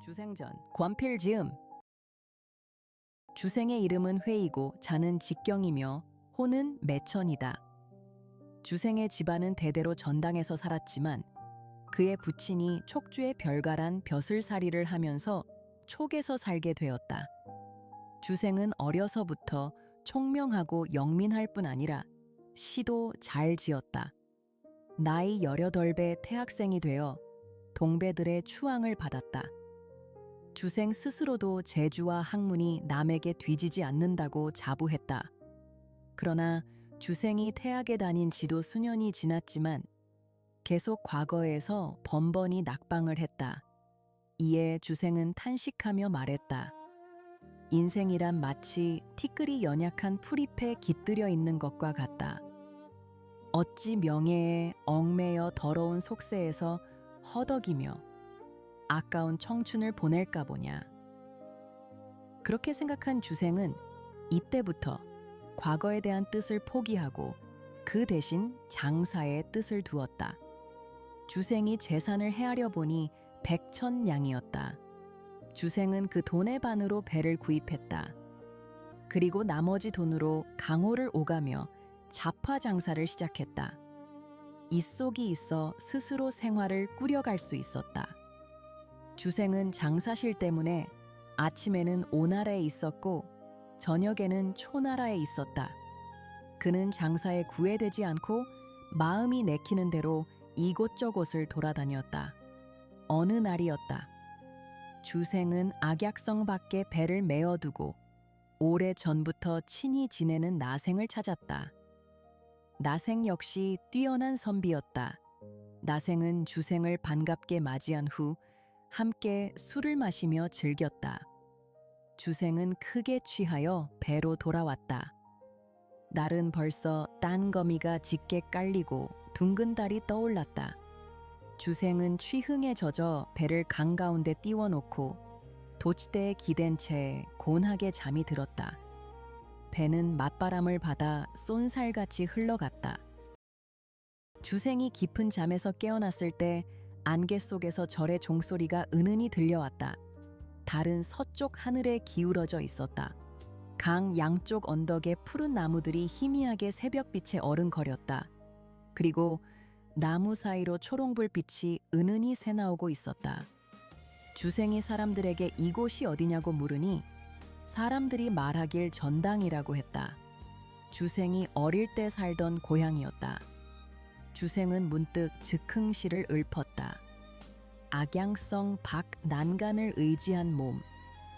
주생전, 권필지음. 주생의 이름은 회이고 자는 직경이며 호는 매천이다. 주생의 집안은 대대로 전당에서 살았지만 그의 부친이 촉주의 별가란 벼슬살이를 하면서 촉에서 살게 되었다. 주생은 어려서부터 총명하고 영민할 뿐 아니라 시도 잘 지었다. 나이 18배 태학생이 되어 동배들의 추앙을 받았다. 주생 스스로도 재주와 학문이 남에게 뒤지지 않는다고 자부했다. 그러나 주생이 태학에 다닌 지도 수년이 지났지만 계속 과거에서 번번이 낙방을 했다. 이에 주생은 탄식하며 말했다. 인생이란 마치 티끌이 연약한 풀잎에 깃들여 있는 것과 같다. 어찌 명예에 얽매여 더러운 속세에서 허덕이며 아까운 청춘을 보낼까 보냐. 그렇게 생각한 주생은 이때부터 과거에 대한 뜻을 포기하고 그 대신 장사의 뜻을 두었다. 주생이 재산을 헤아려 보니 100,000냥이었다. 주생은 그 돈의 반으로 배를 구입했다. 그리고 나머지 돈으로 강호를 오가며 잡화 장사를 시작했다. 이속이 있어 스스로 생활을 꾸려갈 수 있었다. 주생은 장사실 때문에 아침에는 오나라에 있었고 저녁에는 초나라에 있었다. 그는 장사에 구애되지 않고 마음이 내키는 대로 이곳저곳을 돌아다녔다. 어느 날이었다. 주생은 악약성 밖에 배를 메어두고 오래 전부터 친히 지내는 나생을 찾았다. 나생 역시 뛰어난 선비였다. 나생은 주생을 반갑게 맞이한 후 함께 술을 마시며 즐겼다. 주생은 크게 취하여 배로 돌아왔다. 날은 벌써 딴거미가 짙게 깔리고 둥근 달이 떠올랐다. 주생은 취흥에 젖어 배를 강 가운데 띄워놓고 도치대에 기댄 채 곤하게 잠이 들었다. 배는 맞바람을 받아 쏜살같이 흘러갔다. 주생이 깊은 잠에서 깨어났을 때 안개 속에서 절의 종소리가 은은히 들려왔다. 달은 서쪽 하늘에 기울어져 있었다. 강 양쪽 언덕에 푸른 나무들이 희미하게 새벽빛에 어른거렸다. 그리고 나무 사이로 초롱불빛이 은은히 새나오고 있었다. 주생이 사람들에게 이곳이 어디냐고 물으니 사람들이 말하길 전당이라고 했다. 주생이 어릴 때 살던 고향이었다. 주생은 문득 즉흥시를 읊었다. 악양성 박 난간을 의지한 몸,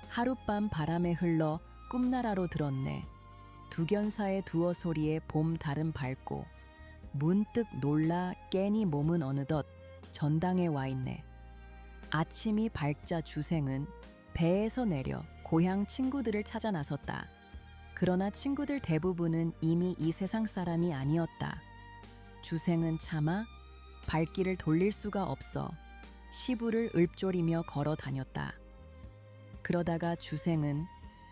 하룻밤 바람에 흘러 꿈나라로 들었네. 두견사의 두어 소리에 봄 달은 밝고 문득 놀라 깨니 몸은 어느덧 전당에 와 있네. 아침이 밝자 주생은 배에서 내려 고향 친구들을 찾아 나섰다. 그러나 친구들 대부분은 이미 이 세상 사람이 아니었다. 주생은 차마 발길을 돌릴 수가 없어 시부를 읊조리며 걸어 다녔다. 그러다가 주생은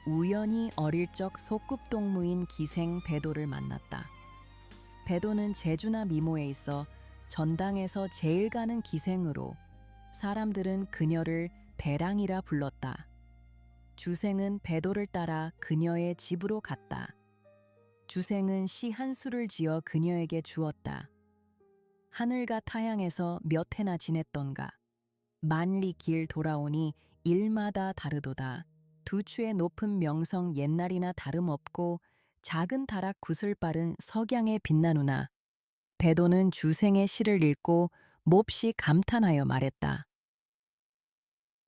우연히 어릴 적 소꿉동무인 기생 배도를 만났다. 배도는 제주나 미모에 있어 전당에서 제일 가는 기생으로 사람들은 그녀를 배랑이라 불렀다. 주생은 배도를 따라 그녀의 집으로 갔다. 주생은 시 한 수를 지어 그녀에게 주었다. 하늘과 타향에서 몇 해나 지냈던가. 만리 길 돌아오니 일마다 다르도다. 두 추의 높은 명성 옛날이나 다름없고 작은 다락 구슬바른 석양에 빛나누나. 배도는 주생의 시를 읽고 몹시 감탄하여 말했다.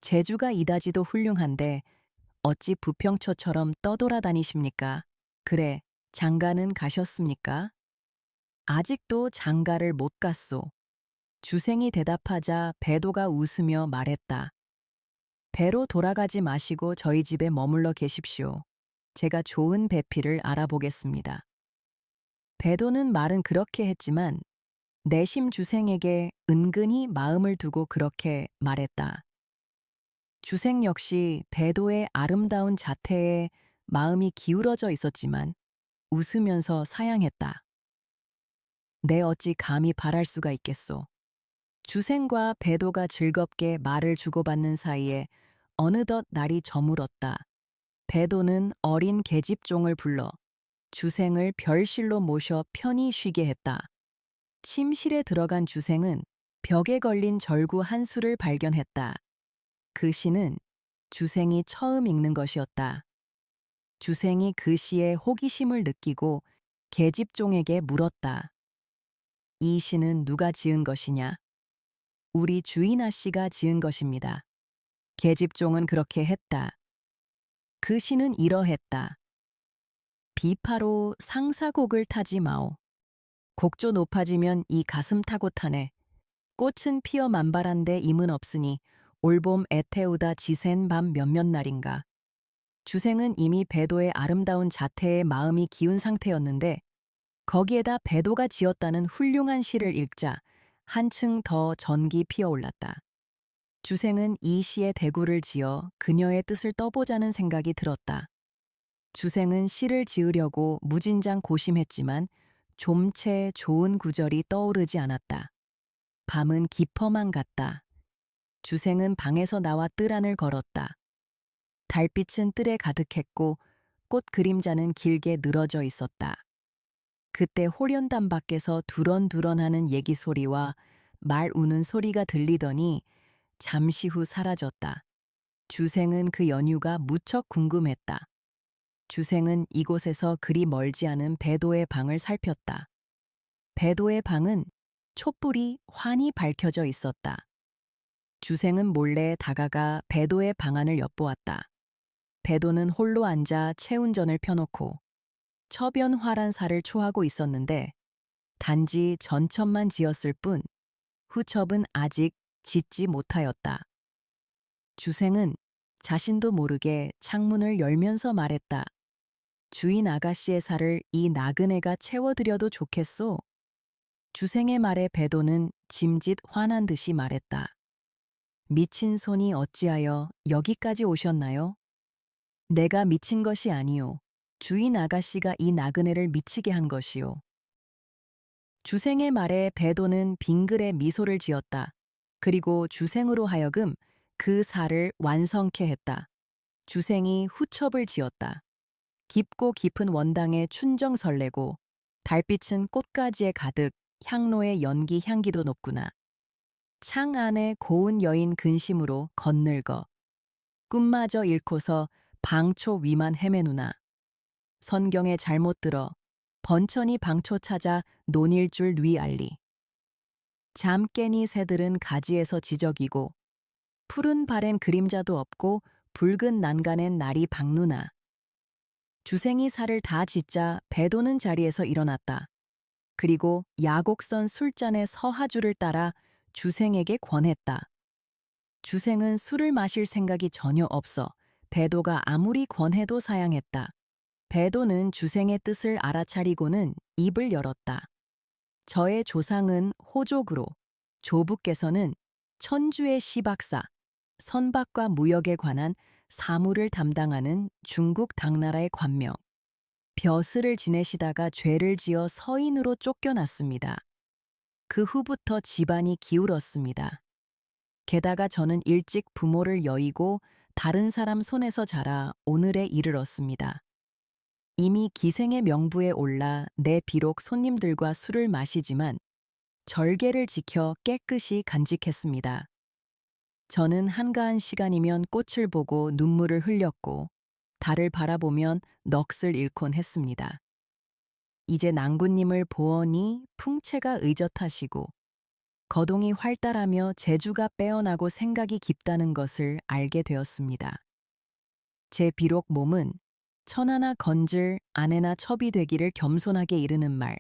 재주가 이다지도 훌륭한데 어찌 부평초처럼 떠돌아다니십니까? 그래, 장가는 가셨습니까? 아직도 장가를 못 갔소. 주생이 대답하자 배도가 웃으며 말했다. 배로 돌아가지 마시고 저희 집에 머물러 계십시오. 제가 좋은 배필을 알아보겠습니다. 배도는 말은 그렇게 했지만 내심 주생에게 은근히 마음을 두고 그렇게 말했다. 주생 역시 배도의 아름다운 자태에 마음이 기울어져 있었지만 웃으면서 사양했다. 내 어찌 감히 바랄 수가 있겠소. 주생과 배도가 즐겁게 말을 주고받는 사이에 어느덧 날이 저물었다. 배도는 어린 계집종을 불러 주생을 별실로 모셔 편히 쉬게 했다. 침실에 들어간 주생은 벽에 걸린 절구 한 수를 발견했다. 그 시는 주생이 처음 읽는 것이었다. 주생이 그 시에 호기심을 느끼고 계집종에게 물었다. 이 시는 누가 지은 것이냐? 우리 주인 아씨가 지은 것입니다. 계집종은 그렇게 했다. 그 시는 이러했다. 비파로 상사곡을 타지 마오. 곡조 높아지면 이 가슴 타고 타네. 꽃은 피어 만발한데 임은 없으니 올봄 애태우다 지센 밤 몇몇 날인가. 주생은 이미 배도의 아름다운 자태에 마음이 기운 상태였는데 거기에다 배도가 지었다는 훌륭한 시를 읽자 한층 더 전기 피어올랐다. 주생은 이 시에 대구를 지어 그녀의 뜻을 떠보자는 생각이 들었다. 주생은 시를 지으려고 무진장 고심했지만 좀채 좋은 구절이 떠오르지 않았다. 밤은 깊어만 갔다. 주생은 방에서 나와 뜰 안을 걸었다. 달빛은 뜰에 가득했고 꽃 그림자는 길게 늘어져 있었다. 그때 홀연단 밖에서 두런두런하는 얘기 소리와 말 우는 소리가 들리더니 잠시 후 사라졌다. 주생은 그 연유가 무척 궁금했다. 주생은 이곳에서 그리 멀지 않은 배도의 방을 살폈다. 배도의 방은 촛불이 환히 밝혀져 있었다. 주생은 몰래 다가가 배도의 방안을 엿보았다. 배도는 홀로 앉아 채운전을 펴놓고 처변화란 살을 초하고 있었는데 단지 전첩만 지었을 뿐 후첩은 아직 짓지 못하였다. 주생은 자신도 모르게 창문을 열면서 말했다. 주인 아가씨의 살을 이 나그네가 채워드려도 좋겠소. 주생의 말에 배도는 짐짓 화난 듯이 말했다. 미친 손이 어찌하여 여기까지 오셨나요? 내가 미친 것이 아니오. 주인 아가씨가 이 나그네를 미치게 한 것이오. 주생의 말에 배도는 빙글에 미소를 지었다. 그리고 주생으로 하여금 그 살을 완성케 했다. 주생이 후첩을 지었다. 깊고 깊은 원당에 춘정 설레고 달빛은 꽃가지에 가득 향로의 연기 향기도 높구나. 창 안에 고운 여인 근심으로 겉늙어 꿈마저 잃고서 방초 위만 헤매누나. 선경에 잘못 들어 번천이 방초 찾아 논일 줄 뉘알리. 잠 깨니 새들은 가지에서 지저귀고 푸른 발엔 그림자도 없고 붉은 난간엔 날이 박누나. 주생이 살을 다 짓자 배도는 자리에서 일어났다. 그리고 야곡선 술잔의 서하주를 따라 주생에게 권했다. 주생은 술을 마실 생각이 전혀 없어 배도가 아무리 권해도 사양했다. 배도는 주생의 뜻을 알아차리고는 입을 열었다. 저의 조상은 호족으로, 조부께서는 천주의 시박사, 선박과 무역에 관한 사무를 담당하는 중국 당나라의 관명, 벼슬을 지내시다가 죄를 지어 서인으로 쫓겨났습니다. 그 후부터 집안이 기울었습니다. 게다가 저는 일찍 부모를 여의고 다른 사람 손에서 자라 오늘에 이르렀습니다. 이미 기생의 명부에 올라 내 비록 손님들과 술을 마시지만 절개를 지켜 깨끗이 간직했습니다. 저는 한가한 시간이면 꽃을 보고 눈물을 흘렸고 달을 바라보면 넋을 잃곤 했습니다. 이제 낭군님을 보어니 풍채가 의젓하시고 거동이 활달하며 재주가 빼어나고 생각이 깊다는 것을 알게 되었습니다. 제 비록 몸은 천하나 건질 아내나 첩이 되기를 겸손하게 이르는 말,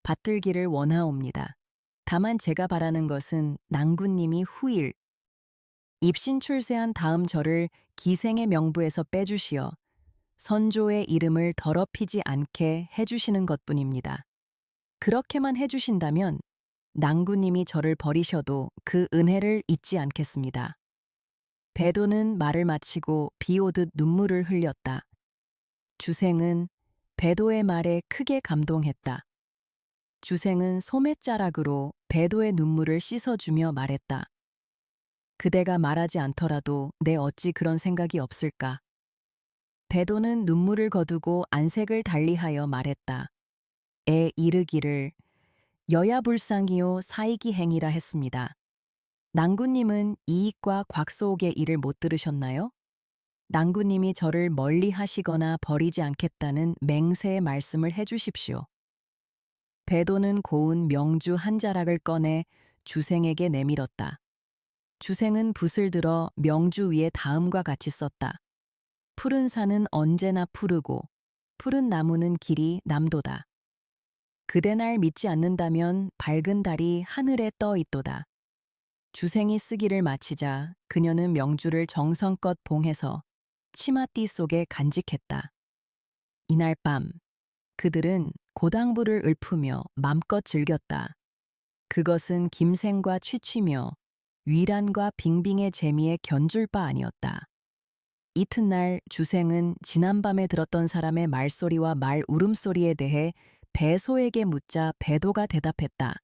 받들기를 원하옵니다. 다만 제가 바라는 것은 낭군님이 후일, 입신 출세한 다음 저를 기생의 명부에서 빼주시어 선조의 이름을 더럽히지 않게 해주시는 것뿐입니다. 그렇게만 해주신다면 낭군님이 저를 버리셔도 그 은혜를 잊지 않겠습니다. 배도는 말을 마치고 비 오듯 눈물을 흘렸다. 주생은 배도의 말에 크게 감동했다. 주생은 소매자락으로 배도의 눈물을 씻어주며 말했다. 그대가 말하지 않더라도 내 어찌 그런 생각이 없을까. 배도는 눈물을 거두고 안색을 달리하여 말했다. 애 이르기를 여야불상이요 사이기행이라 했습니다. 낭구님은 이익과 곽소옥의 일을 못 들으셨나요? 낭구님이 저를 멀리 하시거나 버리지 않겠다는 맹세의 말씀을 해주십시오. 배도는 고운 명주 한 자락을 꺼내 주생에게 내밀었다. 주생은 붓을 들어 명주 위에 다음과 같이 썼다. 푸른 산은 언제나 푸르고 푸른 나무는 길이 남도다. 그대 날 믿지 않는다면 밝은 달이 하늘에 떠 있도다. 주생이 쓰기를 마치자 그녀는 명주를 정성껏 봉해서 치마띠 속에 간직했다. 이날 밤 그들은 고당부를 읊으며 맘껏 즐겼다. 그것은 김생과 취취며 위란과 빙빙의 재미에 견줄 바 아니었다. 이튿날 주생은 지난밤에 들었던 사람의 말소리와 말 울음소리에 대해 배소에게 묻자 배도가 대답했다.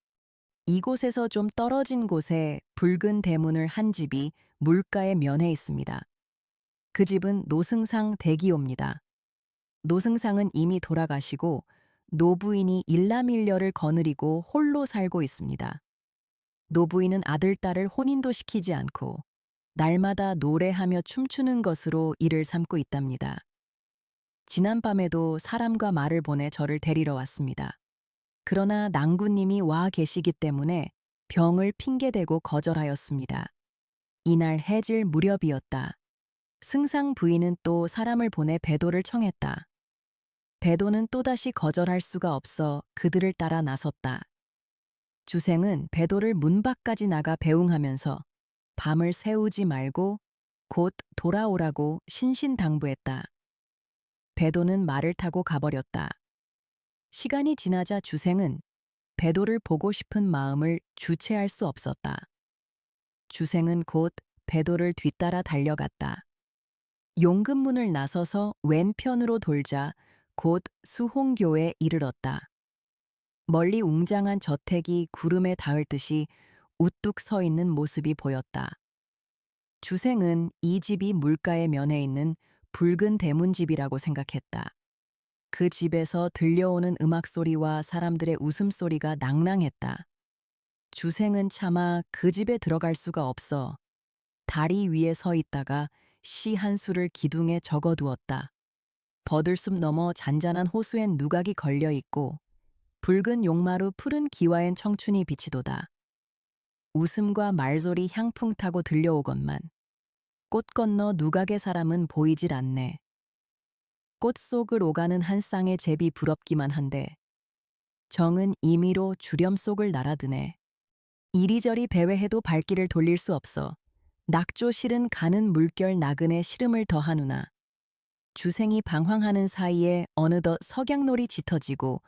이곳에서 좀 떨어진 곳에 붉은 대문을 한 집이 물가에 면해 있습니다. 그 집은 노승상 대기오입니다. 노승상은 이미 돌아가시고 노부인이 일남일녀를 거느리고 홀로 살고 있습니다. 노부인은 아들, 딸을 혼인도 시키지 않고 날마다 노래하며 춤추는 것으로 일을 삼고 있답니다. 지난밤에도 사람과 말을 보내 저를 데리러 왔습니다. 그러나 낭구님이 와 계시기 때문에 병을 핑계대고 거절하였습니다. 이날 해질 무렵이었다. 승상 부인은 또 사람을 보내 배도를 청했다. 배도는 또다시 거절할 수가 없어 그들을 따라 나섰다. 주생은 배도를 문 밖까지 나가 배웅하면서 밤을 새우지 말고 곧 돌아오라고 신신당부했다. 배도는 말을 타고 가버렸다. 시간이 지나자 주생은 배도를 보고 싶은 마음을 주체할 수 없었다. 주생은 곧 배도를 뒤따라 달려갔다. 용금문을 나서서 왼편으로 돌자 곧 수홍교에 이르렀다. 멀리 웅장한 저택이 구름에 닿을 듯이 우뚝 서 있는 모습이 보였다. 주생은 이 집이 물가에 면해 있는 붉은 대문집이라고 생각했다. 그 집에서 들려오는 음악 소리와 사람들의 웃음소리가 낭랑했다. 주생은 차마 그 집에 들어갈 수가 없어 다리 위에 서 있다가 시 한 수를 기둥에 적어두었다. 버들숲 너머 잔잔한 호수엔 누각이 걸려 있고 붉은 용마루 푸른 기와엔 청춘이 비치도다. 웃음과 말소리 향풍 타고 들려오건만 꽃 건너 누각의 사람은 보이질 않네. 꽃 속을 오가는 한 쌍의 제비 부럽기만 한데 정은 임의로 주렴 속을 날아드네. 이리저리 배회해도 발길을 돌릴 수 없어 낙조 실은 가는 물결 나그네 시름을 더하누나 주생이 방황하는 사이에 어느덧 석양놀이 짙어지고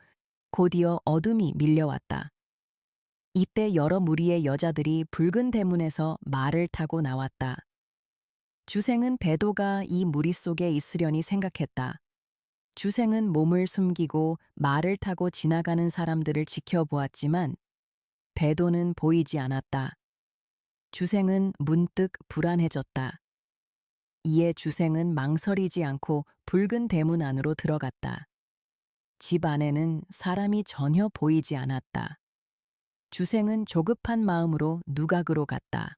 곧이어 어둠이 밀려왔다. 이때 여러 무리의 여자들이 붉은 대문에서 말을 타고 나왔다. 주생은 배도가 이 무리 속에 있으려니 생각했다. 주생은 몸을 숨기고 말을 타고 지나가는 사람들을 지켜보았지만 배도는 보이지 않았다. 주생은 문득 불안해졌다. 이에 주생은 망설이지 않고 붉은 대문 안으로 들어갔다. 집 안에는 사람이 전혀 보이지 않았다. 주생은 조급한 마음으로 누각으로 갔다.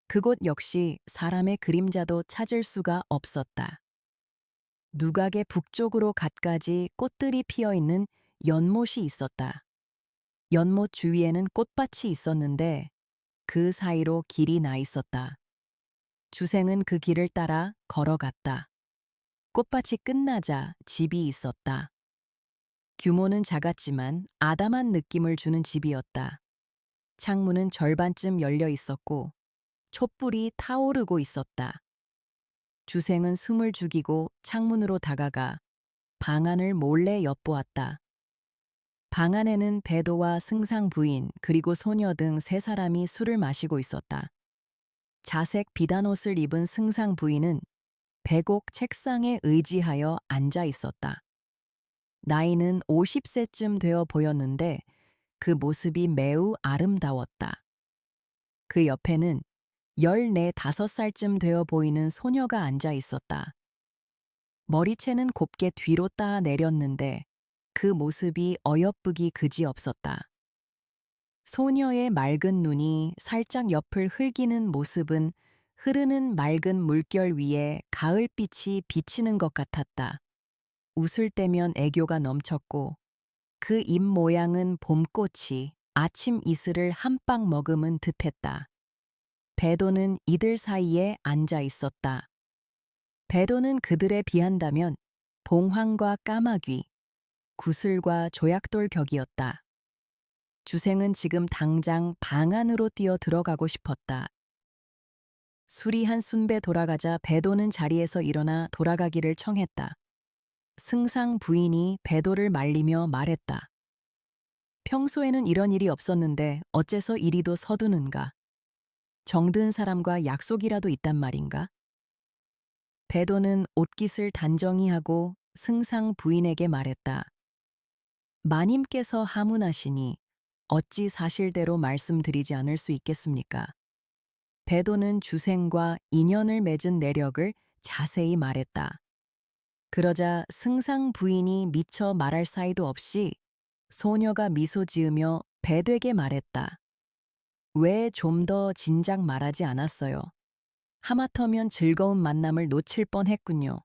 그곳 역시 사람의 그림자도 찾을 수가 없었다. 누각의 북쪽으로 갖가지 꽃들이 피어 있는 연못이 있었다. 연못 주위에는 꽃밭이 있었는데 그 사이로 길이 나 있었다. 주생은 그 길을 따라 걸어갔다. 꽃밭이 끝나자 집이 있었다. 규모는 작았지만 아담한 느낌을 주는 집이었다. 창문은 절반쯤 열려 있었고 촛불이 타오르고 있었다. 주생은 숨을 죽이고 창문으로 다가가 방 안을 몰래 엿보았다. 방 안에는 배도와 승상 부인 그리고 소녀 등 세 사람이 술을 마시고 있었다. 자색 비단 옷을 입은 승상 부인은 배곡 책상에 의지하여 앉아 있었다. 나이는 50세쯤 되어 보였는데 그 모습이 매우 아름다웠다. 그 옆에는 14, 5살쯤 되어 보이는 소녀가 앉아 있었다. 머리채는 곱게 뒤로 따 내렸는데 그 모습이 어여쁘기 그지없었다. 소녀의 맑은 눈이 살짝 옆을 흘기는 모습은 흐르는 맑은 물결 위에 가을빛이 비치는 것 같았다. 웃을 때면 애교가 넘쳤고 그 입 모양은 봄꽃이 아침 이슬을 한 빵 머금은 듯했다. 배도는 이들 사이에 앉아 있었다. 배도는 그들에 비한다면 봉황과 까마귀, 구슬과 조약돌 격이었다. 주생은 지금 당장 방 안으로 뛰어 들어가고 싶었다. 수리한 순배 돌아가자 배도는 자리에서 일어나 돌아가기를 청했다. 승상 부인이 배도를 말리며 말했다. 평소에는 이런 일이 없었는데 어째서 이리도 서두는가? 정든 사람과 약속이라도 있단 말인가? 배도는 옷깃을 단정히 하고 승상 부인에게 말했다. 마님께서 하문하시니 어찌 사실대로 말씀드리지 않을 수 있겠습니까? 배도는 주생과 인연을 맺은 내력을 자세히 말했다. 그러자 승상 부인이 미처 말할 사이도 없이 소녀가 미소 지으며 배되게 말했다. 왜 좀 더 진작 말하지 않았어요? 하마터면 즐거운 만남을 놓칠 뻔했군요.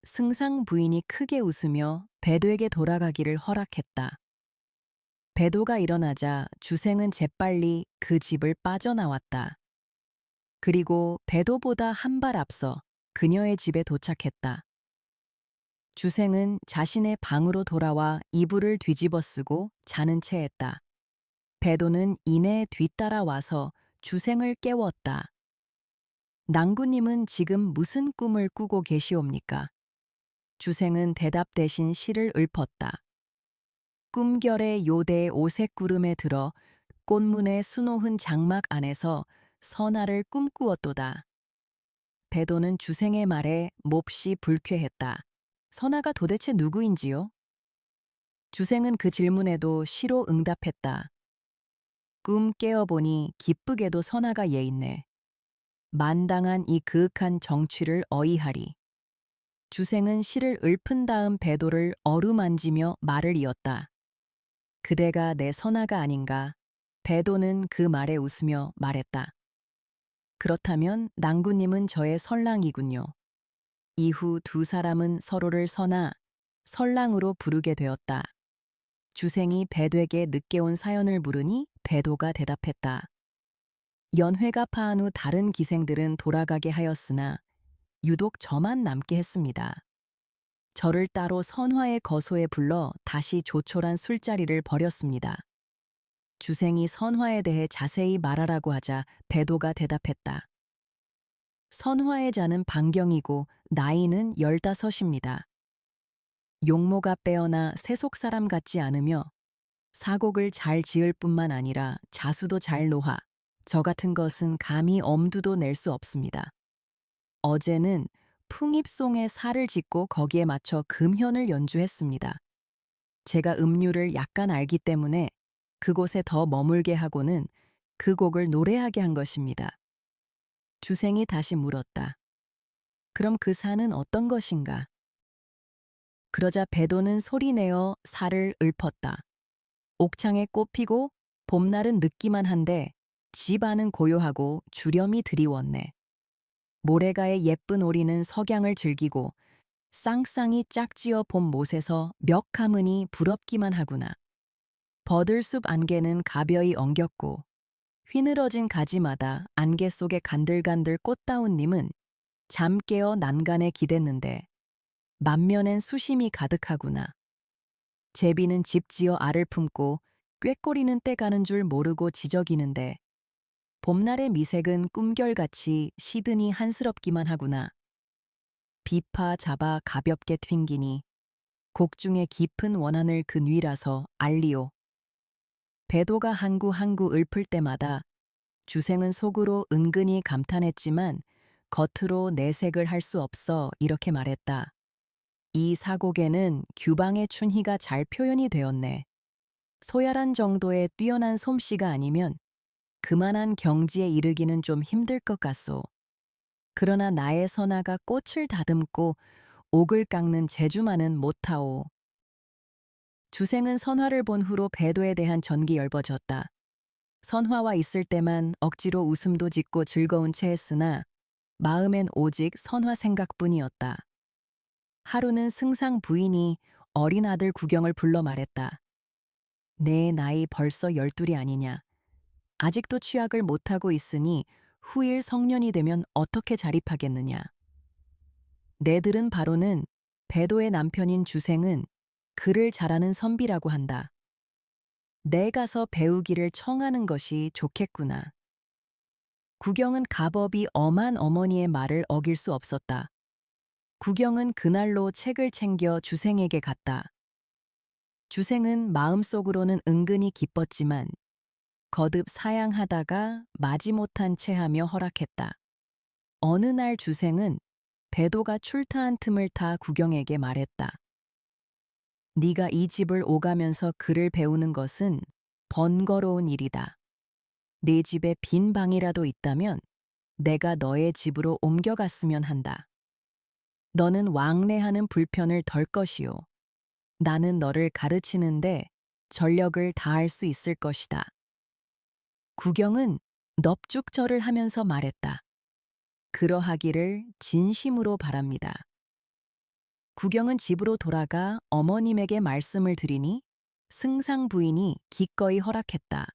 승상 부인이 크게 웃으며 배도에게 돌아가기를 허락했다. 배도가 일어나자 주생은 재빨리 그 집을 빠져나왔다. 그리고 배도보다 한 발 앞서 그녀의 집에 도착했다. 주생은 자신의 방으로 돌아와 이불을 뒤집어 쓰고 자는 채 했다. 배도는 이내 뒤따라와서 주생을 깨웠다. 낭구님은 지금 무슨 꿈을 꾸고 계시옵니까? 주생은 대답 대신 시를 읊었다. 꿈결의 요대 오색 구름에 들어 꽃문의 수놓은 장막 안에서 선아를 꿈꾸었도다. 배도는 주생의 말에 몹시 불쾌했다. 선아가 도대체 누구인지요? 주생은 그 질문에도 시로 응답했다. 꿈 깨어보니 기쁘게도 선아가 얘 있네. 만당한 이 그윽한 정취를 어이하리. 주생은 시를 읊은 다음 배도를 어루만지며 말을 이었다. 그대가 내 선아가 아닌가. 배도는 그 말에 웃으며 말했다. 그렇다면 낭구님은 저의 설랑이군요. 이후 두 사람은 서로를 선아, 설랑으로 부르게 되었다. 주생이 배도에게 늦게 온 사연을 물으니 배도가 대답했다. 연회가 파한 후 다른 기생들은 돌아가게 하였으나 유독 저만 남게 했습니다. 저를 따로 선화의 거소에 불러 다시 조촐한 술자리를 벌였습니다. 주생이 선화에 대해 자세히 말하라고 하자 배도가 대답했다. 선화의 자는 반경이고 나이는 15입니다. 용모가 빼어나 세속 사람 같지 않으며 사곡을 잘 지을 뿐만 아니라 자수도 잘 놓아 저 같은 것은 감히 엄두도 낼 수 없습니다. 어제는 풍입송에 살을 짓고 거기에 맞춰 금현을 연주했습니다. 제가 음률을 약간 알기 때문에 그곳에 더 머물게 하고는 그 곡을 노래하게 한 것입니다. 주생이 다시 물었다. 그럼 그 산은 어떤 것인가? 그러자 배도는 소리내어 살을 읊었다. 옥창에 꽃 피고 봄날은 늦기만 한데 집 안은 고요하고 주렴이 드리웠네. 모래가의 예쁜 오리는 석양을 즐기고 쌍쌍이 짝지어 본 못에서 멱 감으니 부럽기만 하구나. 버들숲 안개는 가벼이 엉겼고 휘늘어진 가지마다 안개 속에 간들간들 꽃다운님은 잠 깨어 난간에 기댔는데 만면엔 수심이 가득하구나. 제비는 집 지어 알을 품고 꾀꼬리는 때 가는 줄 모르고 지저귀는데 봄날의 미색은 꿈결같이 시드니 한스럽기만 하구나. 비파 잡아 가볍게 튕기니 곡 중에 깊은 원한을 그 뉘라서 알리오. 배도가 한구 읊을 때마다 주생은 속으로 은근히 감탄했지만 겉으로 내색을 할 수 없어 이렇게 말했다. 이 사곡에는 규방의 춘희가 잘 표현이 되었네. 소야란 정도의 뛰어난 솜씨가 아니면 그만한 경지에 이르기는 좀 힘들 것 같소. 그러나 나의 선화가 꽃을 다듬고 옥을 깎는 재주만은 못하오. 주생은 선화를 본 후로 배도에 대한 전기 열버졌다. 선화와 있을 때만 억지로 웃음도 짓고 즐거운 체했으나 마음엔 오직 선화 생각뿐이었다. 하루는 승상 부인이 어린 아들 구경을 불러 말했다. 내 나이 벌써 12이 아니냐. 아직도 취학을 못하고 있으니 후일 성년이 되면 어떻게 자립하겠느냐. 내들은 바로는 배도의 남편인 주생은 글을 잘하는 선비라고 한다. 내 가서 배우기를 청하는 것이 좋겠구나. 구경은 값없이 엄한 어머니의 말을 어길 수 없었다. 구경은 그날로 책을 챙겨 주생에게 갔다. 주생은 마음속으로는 은근히 기뻤지만 거듭 사양하다가 마지못한 체하며 허락했다. 어느 날 주생은 배도가 출타한 틈을 타 구경에게 말했다. 네가 이 집을 오가면서 글을 배우는 것은 번거로운 일이다. 네 집에 빈 방이라도 있다면 내가 너의 집으로 옮겨갔으면 한다. 너는 왕래하는 불편을 덜 것이요. 나는 너를 가르치는데 전력을 다할 수 있을 것이다. 구경은 넙죽절을 하면서 말했다. 그러하기를 진심으로 바랍니다. 구경은 집으로 돌아가 어머님에게 말씀을 드리니 승상 부인이 기꺼이 허락했다.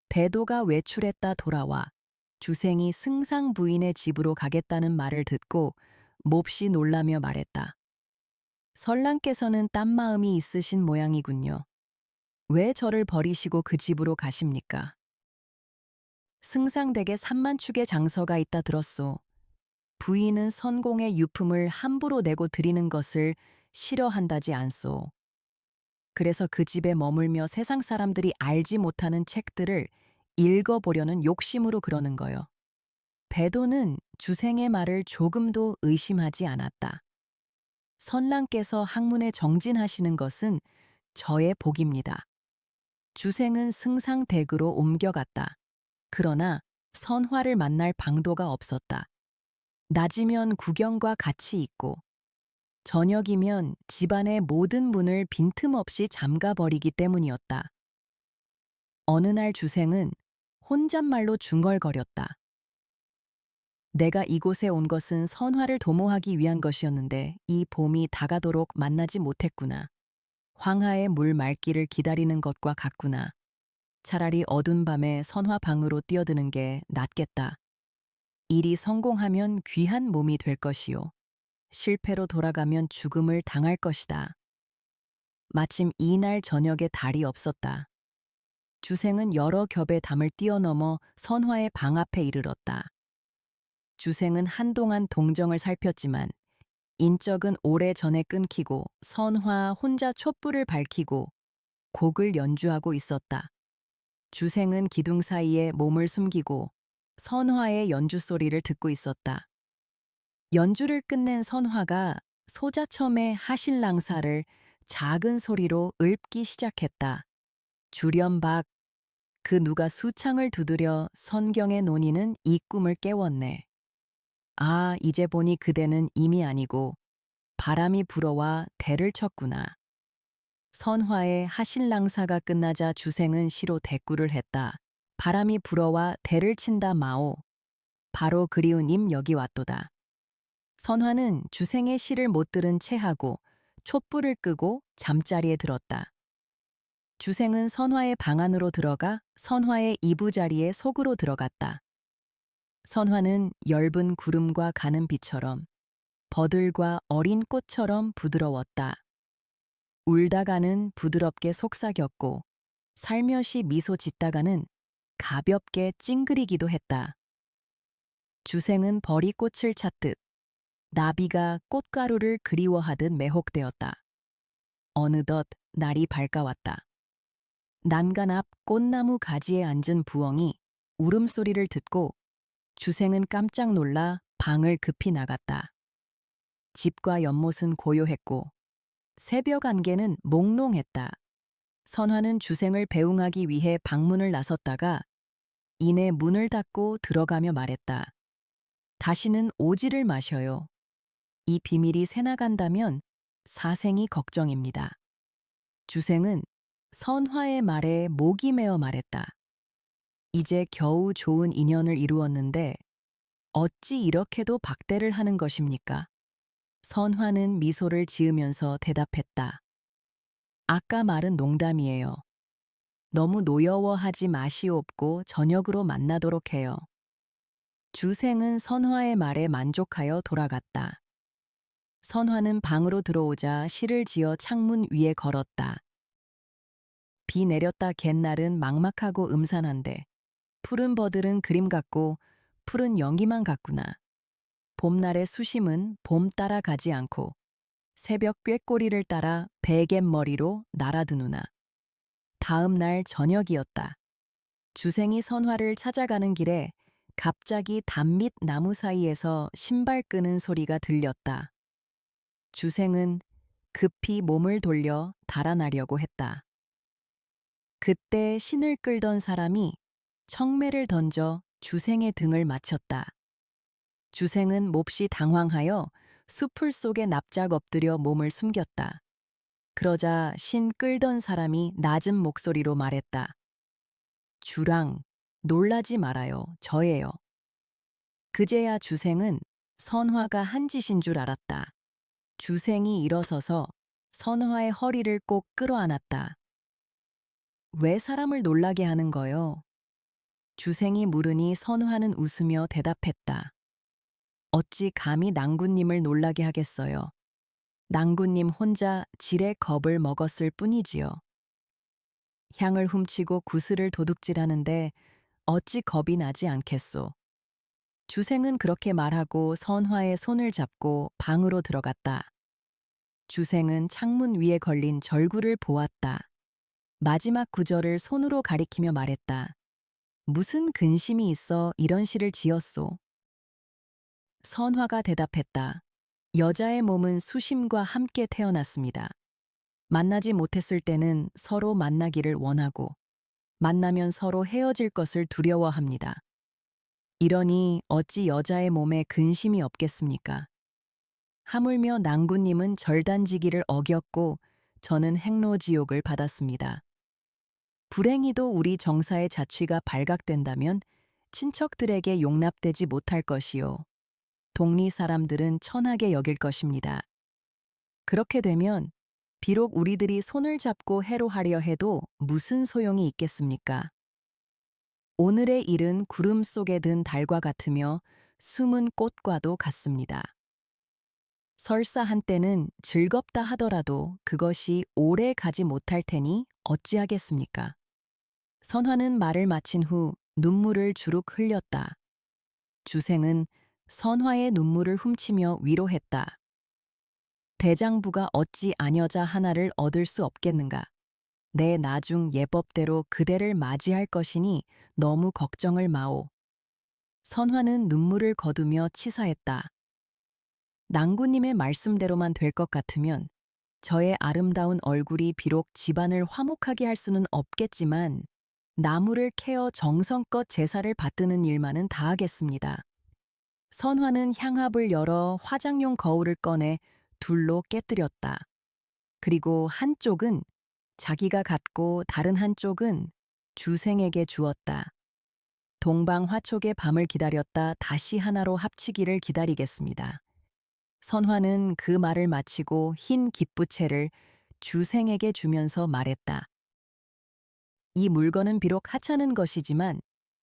배도가 외출했다 돌아와 주생이 승상 부인의 집으로 가겠다는 말을 듣고 몹시 놀라며 말했다. 설랑께서는 딴 마음이 있으신 모양이군요. 왜 저를 버리시고 그 집으로 가십니까? 승상댁에 삼만축의 장서가 있다 들었소. 부인은 선공의 유품을 함부로 내고 드리는 것을 싫어한다지 않소. 그래서 그 집에 머물며 세상 사람들이 알지 못하는 책들을 읽어보려는 욕심으로 그러는 거요. 배도는 주생의 말을 조금도 의심하지 않았다. 선랑께서 학문에 정진하시는 것은 저의 복입니다. 주생은 승상댁으로 옮겨갔다. 그러나 선화를 만날 방도가 없었다. 낮이면 구경과 같이 있고 저녁이면 집안의 모든 문을 빈틈없이 잠가버리기 때문이었다. 어느 날 주생은 혼잣말로 중얼거렸다. 내가 이곳에 온 것은 선화를 도모하기 위한 것이었는데 이 봄이 다가도록 만나지 못했구나. 황하의 물 맑기를 기다리는 것과 같구나. 차라리 어두운 밤에 선화 방으로 뛰어드는 게 낫겠다. 일이 성공하면 귀한 몸이 될 것이요. 실패로 돌아가면 죽음을 당할 것이다. 마침 이날 저녁에 달이 없었다. 주생은 여러 겹의 담을 뛰어넘어 선화의 방 앞에 이르렀다. 주생은 한동안 동정을 살폈지만 인적은 오래전에 끊기고 선화 혼자 촛불을 밝히고 곡을 연주하고 있었다. 주생은 기둥 사이에 몸을 숨기고 선화의 연주 소리를 듣고 있었다. 연주를 끝낸 선화가 소자첨의 하실랑사를 작은 소리로 읊기 시작했다. 주련박, 그 누가 수창을 두드려 선경의 논의는 이 꿈을 깨웠네. 아, 이제 보니 그대는 임이 아니고 바람이 불어와 대를 쳤구나. 선화의 하실랑사가 끝나자 주생은 시로 대꾸를 했다. 바람이 불어와 대를 친다 마오. 바로 그리운 임 여기 왔도다. 선화는 주생의 시를 못 들은 채하고 촛불을 끄고 잠자리에 들었다. 주생은 선화의 방 안으로 들어가 선화의 이부자리에 속으로 들어갔다. 선화는 엷은 구름과 가는 비처럼 버들과 어린 꽃처럼 부드러웠다. 울다가는 부드럽게 속삭였고 살며시 미소 짓다가는 가볍게 찡그리기도 했다. 주생은 버리꽃을 찾듯 나비가 꽃가루를 그리워하듯 매혹되었다. 어느덧 날이 밝아왔다. 난간 앞 꽃나무 가지에 앉은 부엉이 울음소리를 듣고 주생은 깜짝 놀라 방을 급히 나갔다. 집과 연못은 고요했고 새벽 안개는 몽롱했다. 선화는 주생을 배웅하기 위해 방문을 나섰다가 이내 문을 닫고 들어가며 말했다. 다시는 오지를 마셔요. 이 비밀이 새나간다면 사생이 걱정입니다. 주생은 선화의 말에 목이 메어 말했다. 이제 겨우 좋은 인연을 이루었는데 어찌 이렇게도 박대를 하는 것입니까? 선화는 미소를 지으면서 대답했다. 아까 말은 농담이에요. 너무 노여워하지 마시옵고 저녁으로 만나도록 해요. 주생은 선화의 말에 만족하여 돌아갔다. 선화는 방으로 들어오자 실을 지어 창문 위에 걸었다. 비 내렸다 갯날은 막막하고 음산한데 푸른 버들은 그림 같고 푸른 연기만 같구나. 봄날의 수심은 봄 따라 가지 않고 새벽 꾀꼬리를 따라 베갯머리로 날아드누나. 다음 날 저녁이었다. 주생이 선화를 찾아가는 길에 갑자기 담 밑 나무 사이에서 신발 끄는 소리가 들렸다. 주생은 급히 몸을 돌려 달아나려고 했다. 그때 신을 끌던 사람이 청매를 던져 주생의 등을 맞췄다. 주생은 몹시 당황하여 수풀 속에 납작 엎드려 몸을 숨겼다. 그러자 신 끌던 사람이 낮은 목소리로 말했다. 주랑, 놀라지 말아요. 저예요. 그제야 주생은 선화가 한 짓인 줄 알았다. 주생이 일어서서 선화의 허리를 꼭 끌어안았다. 왜 사람을 놀라게 하는 거요? 주생이 물으니 선화는 웃으며 대답했다. 어찌 감히 낭군님을 놀라게 하겠어요. 낭군님 혼자 질의 겁을 먹었을 뿐이지요. 향을 훔치고 구슬을 도둑질하는데 어찌 겁이 나지 않겠소. 주생은 그렇게 말하고 선화의 손을 잡고 방으로 들어갔다. 주생은 창문 위에 걸린 절구를 보았다. 마지막 구절을 손으로 가리키며 말했다. 무슨 근심이 있어 이런 시를 지었소. 선화가 대답했다. 여자의 몸은 수심과 함께 태어났습니다. 만나지 못했을 때는 서로 만나기를 원하고 만나면 서로 헤어질 것을 두려워합니다. 이러니 어찌 여자의 몸에 근심이 없겠습니까? 하물며 낭군님은 절단지기를 어겼고 저는 행로지옥을 받았습니다. 불행히도 우리 정사의 자취가 발각된다면 친척들에게 용납되지 못할 것이요. 동리 사람들은 천하게 여길 것입니다. 그렇게 되면 비록 우리들이 손을 잡고 해로하려 해도 무슨 소용이 있겠습니까? 오늘의 일은 구름 속에 든 달과 같으며 숨은 꽃과도 같습니다. 설사 한때는 즐겁다 하더라도 그것이 오래 가지 못할 테니 어찌하겠습니까? 선화는 말을 마친 후 눈물을 주룩 흘렸다. 주생은 선화의 눈물을 훔치며 위로했다. 대장부가 어찌 아녀자 하나를 얻을 수 없겠는가. 내 나중 예법대로 그대를 맞이할 것이니 너무 걱정을 마오. 선화는 눈물을 거두며 치사했다. 낭구님의 말씀대로만 될 것 같으면 저의 아름다운 얼굴이 비록 집안을 화목하게 할 수는 없겠지만 나무를 캐어 정성껏 제사를 받드는 일만은 다 하겠습니다. 선화는 향합을 열어 화장용 거울을 꺼내 둘로 깨뜨렸다. 그리고 한쪽은 자기가 갖고 다른 한쪽은 주생에게 주었다. 동방화촉의 밤을 기다렸다 다시 하나로 합치기를 기다리겠습니다. 선화는 그 말을 마치고 흰 깃부채를 주생에게 주면서 말했다. 이 물건은 비록 하찮은 것이지만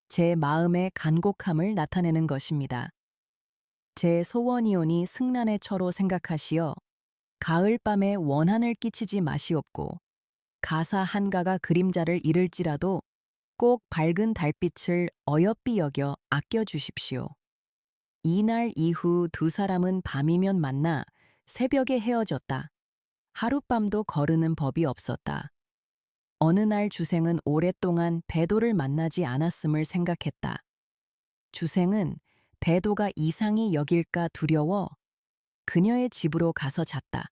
제 마음의 간곡함을 나타내는 것입니다. 제 소원이오니 승란의 처로 생각하시어 가을밤에 원한을 끼치지 마시옵고 가사 한가가 그림자를 잃을지라도 꼭 밝은 달빛을 어여삐 여겨 아껴주십시오. 이날 이후 두 사람은 밤이면 만나 새벽에 헤어졌다. 하룻밤도 거르는 법이 없었다. 어느 날 주생은 오랫동안 배도를 만나지 않았음을 생각했다. 주생은 배도가 이상히 여길까 두려워 그녀의 집으로 가서 잤다.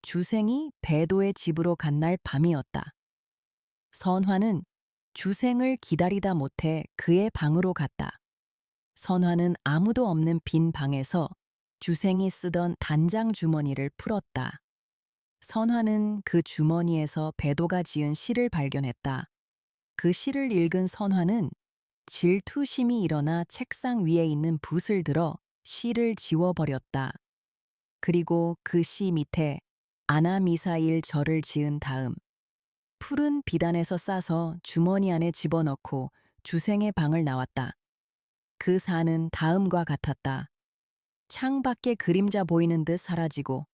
주생이 배도의 집으로 간 날 밤이었다. 선화는 주생을 기다리다 못해 그의 방으로 갔다. 선화는 아무도 없는 빈 방에서 주생이 쓰던 단장 주머니를 풀었다. 선화는 그 주머니에서 배도가 지은 시를 발견했다. 그 시를 읽은 선화는 질투심이 일어나 책상 위에 있는 붓을 들어 시를 지워버렸다. 그리고 그 시 밑에 아나미사일 절을 지은 다음 푸른 비단에서 싸서 주머니 안에 집어넣고 주생의 방을 나왔다. 그 사는 다음과 같았다. 창밖에 그림자 보이는 듯 사라지고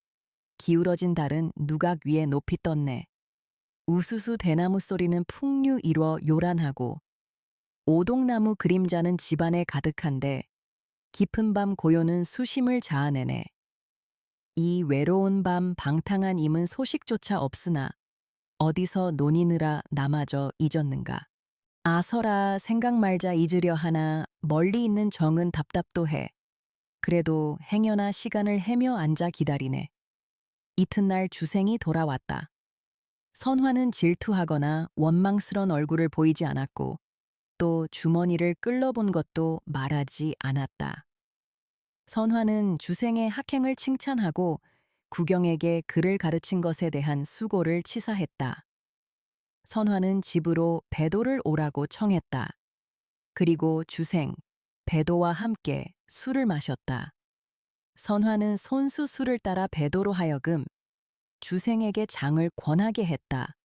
기울어진 달은 누각 위에 높이 떴네. 우수수 대나무 소리는 풍류 이뤄 요란하고 오동나무 그림자는 집안에 가득한데 깊은 밤 고요는 수심을 자아내네. 이 외로운 밤 방탕한 임은 소식조차 없으나 어디서 논이느라 나마저 잊었는가. 아서라 생각 말자 잊으려 하나 멀리 있는 정은 답답도 해. 그래도 행여나 시간을 헤며 앉아 기다리네. 이튿날 주생이 돌아왔다. 선화는 질투하거나 원망스런 얼굴을 보이지 않았고 또 주머니를 끌러본 것도 말하지 않았다. 선화는 주생의 학행을 칭찬하고 구경에게 글을 가르친 것에 대한 수고를 치사했다. 선화는 집으로 배도를 오라고 청했다. 그리고 주생, 배도와 함께 술을 마셨다. 선화는 손수 술을 따라 배도로 하여금 주생에게 장을 권하게 했다.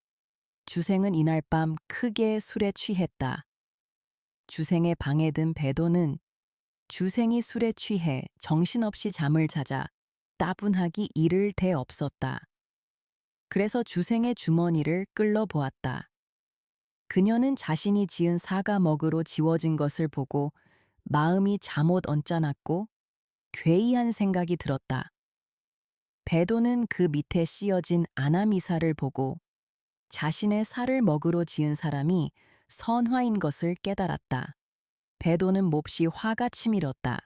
주생은 이날 밤 크게 술에 취했다. 주생의 방에 든 배도는 주생이 술에 취해 정신없이 잠을 자자 따분하기 이를 데 없었다. 그래서 주생의 주머니를 끌러 보았다. 그녀는 자신이 지은 사과 먹으로 지워진 것을 보고 마음이 잠옷 언짢았고 괴이한 생각이 들었다. 배도는 그 밑에 씌어진 아나미사를 보고 자신의 살을 먹으로 지은 사람이 선화인 것을 깨달았다. 배도는 몹시 화가 치밀었다.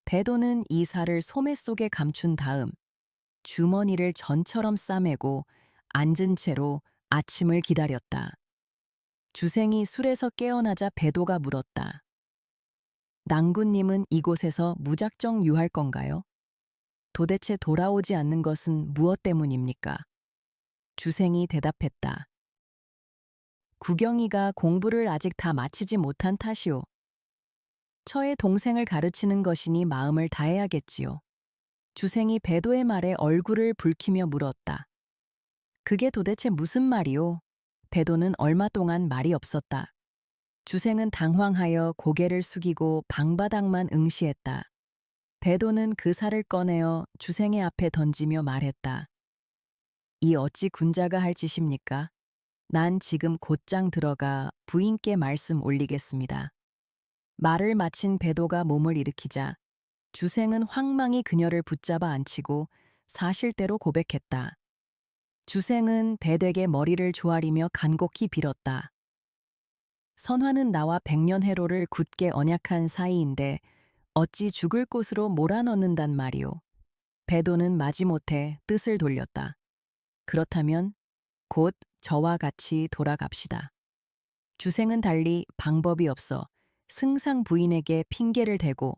배도는 이 살을 소매 속에 감춘 다음 주머니를 전처럼 싸매고 앉은 채로 아침을 기다렸다. 주생이 술에서 깨어나자 배도가 물었다. 낭군님은 이곳에서 무작정 유할 건가요? 도대체 돌아오지 않는 것은 무엇 때문입니까? 주생이 대답했다. 구경이가 공부를 아직 다 마치지 못한 탓이오. 처의 동생을 가르치는 것이니 마음을 다해야겠지요. 주생이 배도의 말에 얼굴을 붉히며 물었다. 그게 도대체 무슨 말이오? 배도는 얼마 동안 말이 없었다. 주생은 당황하여 고개를 숙이고 방바닥만 응시했다. 배도는 그 살을 꺼내어 주생의 앞에 던지며 말했다. 이 어찌 군자가 할 짓입니까? 난 지금 곧장 들어가 부인께 말씀 올리겠습니다. 말을 마친 배도가 몸을 일으키자 주생은 황망히 그녀를 붙잡아 앉히고 사실대로 고백했다. 주생은 배되게 머리를 조아리며 간곡히 빌었다. 선화는 나와 백년해로를 굳게 언약한 사이인데 어찌 죽을 곳으로 몰아넣는단 말이오. 배도는 마지못해 뜻을 돌렸다. 그렇다면 곧 저와 같이 돌아갑시다. 주생은 달리 방법이 없어 승상 부인에게 핑계를 대고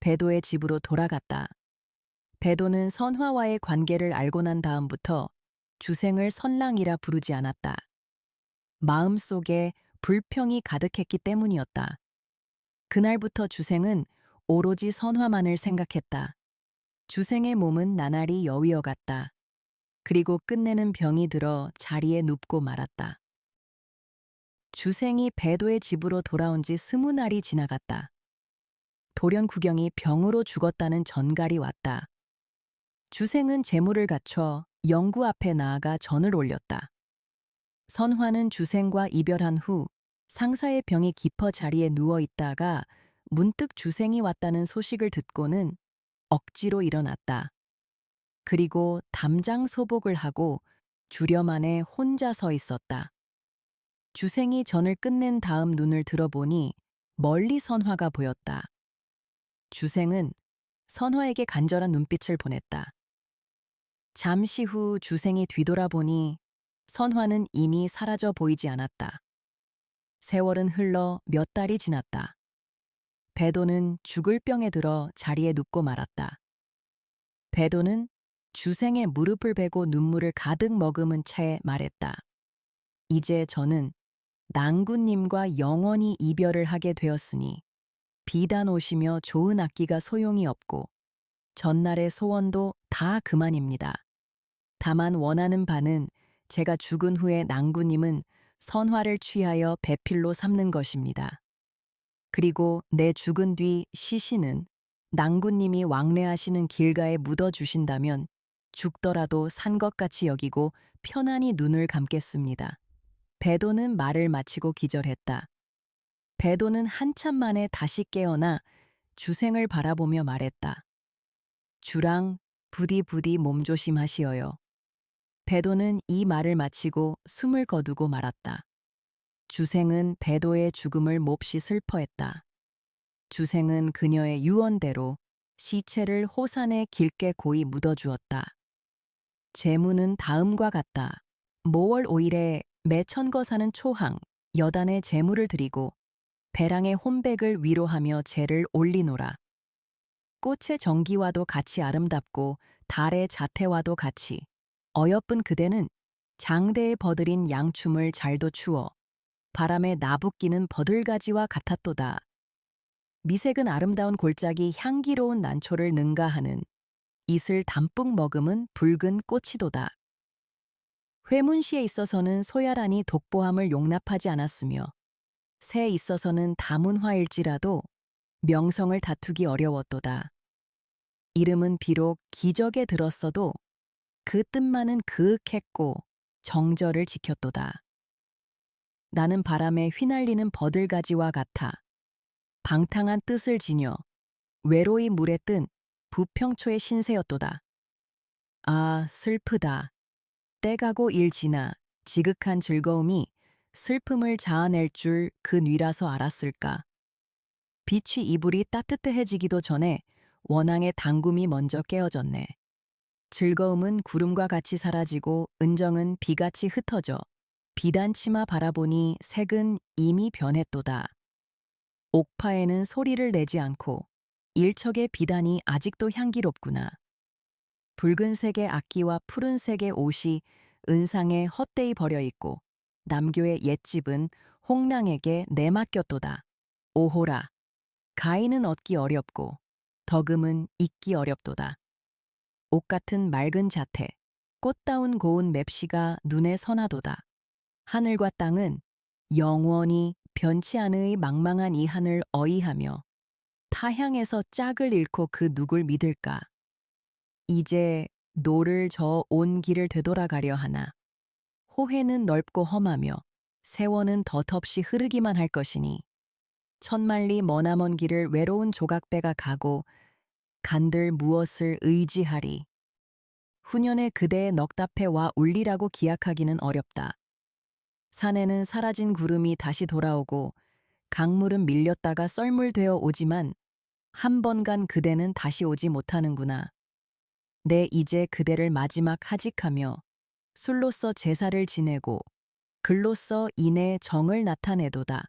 배도의 집으로 돌아갔다. 배도는 선화와의 관계를 알고 난 다음부터 주생을 선랑이라 부르지 않았다. 마음속에 불평이 가득했기 때문이었다. 그날부터 주생은 오로지 선화만을 생각했다. 주생의 몸은 나날이 여위어갔다. 그리고 끝내는 병이 들어 자리에 눕고 말았다. 주생이 배도의 집으로 돌아온 지 20날이 지나갔다. 돌연 구경이 병으로 죽었다는 전갈이 왔다. 주생은 재물을 갖춰 영구 앞에 나아가 전을 올렸다. 선화는 주생과 이별한 후 상사의 병이 깊어 자리에 누워 있다가 문득 주생이 왔다는 소식을 듣고는 억지로 일어났다. 그리고 담장 소복을 하고 주렴 안에 혼자 서 있었다. 주생이 전을 끝낸 다음 눈을 들어보니 멀리 선화가 보였다. 주생은 선화에게 간절한 눈빛을 보냈다. 잠시 후 주생이 뒤돌아보니 선화는 이미 사라져 보이지 않았다. 세월은 흘러 몇 달이 지났다. 배도는 죽을 병에 들어 자리에 눕고 말았다. 배도는 주생의 무릎을 베고 눈물을 가득 머금은 채 말했다. 이제 저는 낭군님과 영원히 이별을 하게 되었으니 비단 오시며 좋은 악기가 소용이 없고 전날의 소원도 다 그만입니다. 다만 원하는 바는 제가 죽은 후에 낭군님은 선화를 취하여 배필로 삼는 것입니다. 그리고 내 죽은 뒤 시신은 낭군님이 왕래하시는 길가에 묻어주신다면 죽더라도 산 것 같이 여기고 편안히 눈을 감겠습니다. 배도는 말을 마치고 기절했다. 배도는 한참 만에 다시 깨어나 주생을 바라보며 말했다. 주랑 부디 몸조심하시어요. 배도는 이 말을 마치고 숨을 거두고 말았다. 주생은 배도의 죽음을 몹시 슬퍼했다. 주생은 그녀의 유언대로 시체를 호산에 길게 고이 묻어주었다. 제문은 다음과 같다. 모월 5일에 매천거 사는 초항, 여단에 제물을 드리고 배랑의 혼백을 위로하며 제를 올리노라. 꽃의 정기와도 같이 아름답고 달의 자태와도 같이 어여쁜 그대는 장대에 버들인 양춤을 잘도 추어 바람에 나부끼는 버들가지와 같았도다. 미색은 아름다운 골짜기 향기로운 난초를 능가하는 이슬 담뿍 머금은 붉은 꽃이도다. 회문시에 있어서는 소야란이 독보함을 용납하지 않았으며 새에 있어서는 다문화일지라도 명성을 다투기 어려웠도다. 이름은 비록 기적에 들었어도 그 뜻만은 그윽했고 정절을 지켰도다. 나는 바람에 휘날리는 버들가지와 같아 방탕한 뜻을 지녀 외로이 물에 뜬 부평초의 신세였도다. 아, 슬프다. 때가고 일 지나 지극한 즐거움이 슬픔을 자아낼 줄 그 뉘라서 알았을까. 빛이 이불이 따뜻해지기도 전에 원앙의 당금이 먼저 깨어졌네. 즐거움은 구름과 같이 사라지고 은정은 비같이 흩어져 비단 치마 바라보니 색은 이미 변했도다. 옥파에는 소리를 내지 않고 일척의 비단이 아직도 향기롭구나. 붉은색의 악기와 푸른색의 옷이 은상에 헛되이 버려있고 남교의 옛집은 홍랑에게 내맡겼도다. 오호라, 가인은 얻기 어렵고 덕음은 잊기 어렵도다. 옥 같은 맑은 자태, 꽃다운 고운 맵시가 눈에 선하도다. 하늘과 땅은 영원히 변치 않의 망망한 이 하늘 어이하며 타향에서 짝을 잃고 그 누굴 믿을까. 이제 노를 저 온 길을 되돌아가려 하나. 호해는 넓고 험하며 세월은 덧없이 흐르기만 할 것이니 천만리 머나먼 길을 외로운 조각배가 가고 간들 무엇을 의지하리. 후년에 그대의 넉답해 와 울리라고 기약하기는 어렵다. 산에는 사라진 구름이 다시 돌아오고 강물은 밀렸다가 썰물되어 오지만 한 번 간 그대는 다시 오지 못하는구나. 내 이제 그대를 마지막 하직하며 술로써 제사를 지내고 글로써 인의 정을 나타내도다.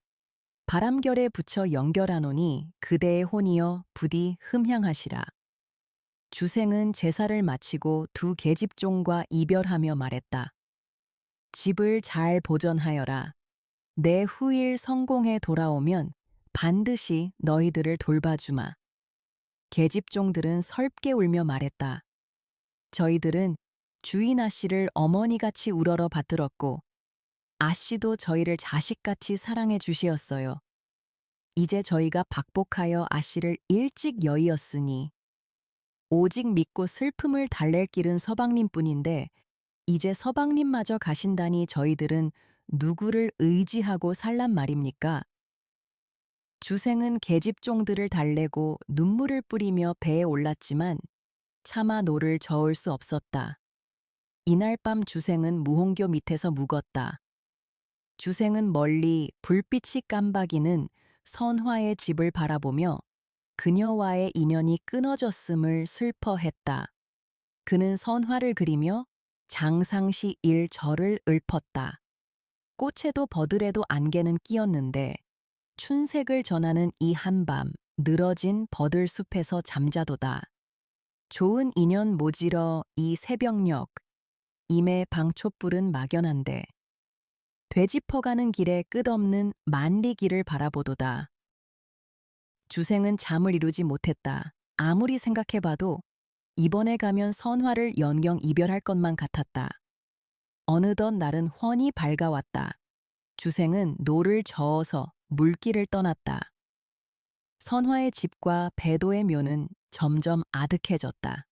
바람결에 붙여 연결하노니 그대의 혼이여 부디 흠향하시라. 주생은 제사를 마치고 두 계집종과 이별하며 말했다. 집을 잘 보전하여라. 내 후일 성공에 돌아오면 반드시 너희들을 돌봐주마. 계집종들은 설게 울며 말했다. 저희들은 주인 아씨를 어머니같이 우러러 받들었고 아씨도 저희를 자식같이 사랑해 주시었어요. 이제 저희가 박복하여 아씨를 일찍 여의었으니 오직 믿고 슬픔을 달랠 길은 서방님뿐인데 이제 서방님마저 가신다니 저희들은 누구를 의지하고 살란 말입니까? 주생은 계집종들을 달래고 눈물을 뿌리며 배에 올랐지만 차마 노를 저을 수 없었다. 이날 밤 주생은 무홍교 밑에서 묵었다. 주생은 멀리 불빛이 깜박이는 선화의 집을 바라보며 그녀와의 인연이 끊어졌음을 슬퍼했다. 그는 선화를 그리며 장상시 일절을 읊었다. 꽃에도 버들에도 안개는 끼었는데 춘색을 전하는 이 한밤 늘어진 버들숲에서 잠자도다. 좋은 인연 모지러 이 새벽녘 임의 방촛불은 막연한데 되짚어가는 길에 끝없는 만리길을 바라보도다. 주생은 잠을 이루지 못했다. 아무리 생각해봐도 이번에 가면 선화를 연경 이별할 것만 같았다. 어느덧 날은 훤히 밝아왔다. 주생은 노를 저어서 물길을 떠났다. 선화의 집과 배도의 묘는 점점 아득해졌다.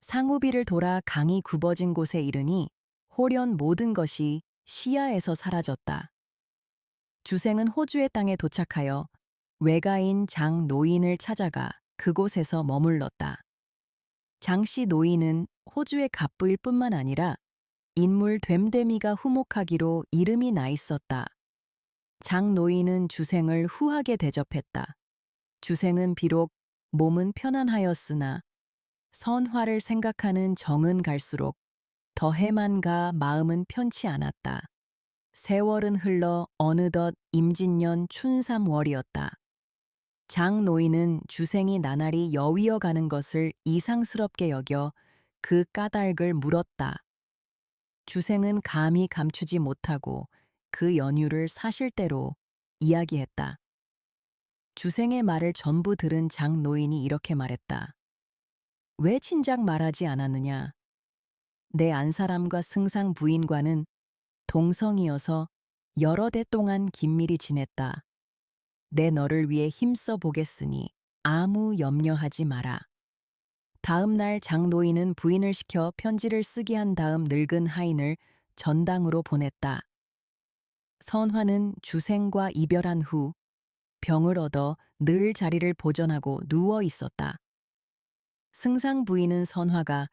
상우비를 돌아 강이 굽어진 곳에 이르니 홀연 모든 것이 시야에서 사라졌다. 주생은 호주의 땅에 도착하여 외가인 장 노인을 찾아가 그곳에서 머물렀다. 장씨 노인은 호주의 갑부일 뿐만 아니라 인물 됨됨이가 후목하기로 이름이 나 있었다. 장 노인은 주생을 후하게 대접했다. 주생은 비록 몸은 편안하였으나 선화를 생각하는 정은 갈수록 더해만 가 마음은 편치 않았다. 세월은 흘러 어느덧 임진년 춘삼월이었다. 장 노인은 주생이 나날이 여위어 가는 것을 이상스럽게 여겨 그 까닭을 물었다. 주생은 감히 감추지 못하고 그 연유를 사실대로 이야기했다. 주생의 말을 전부 들은 장 노인이 이렇게 말했다. 왜 진작 말하지 않았느냐? 내 안사람과 승상 부인과는 동성이어서 여러 대 동안 긴밀히 지냈다. 내 너를 위해 힘써 보겠으니 아무 염려하지 마라. 다음 날 장 노인은 부인을 시켜 편지를 쓰게 한 다음 늙은 하인을 전당으로 보냈다. 선화는 주생과 이별한 후 병을 얻어 늘 자리를 보전하고 누워 있었다. 승상 부인은 선화가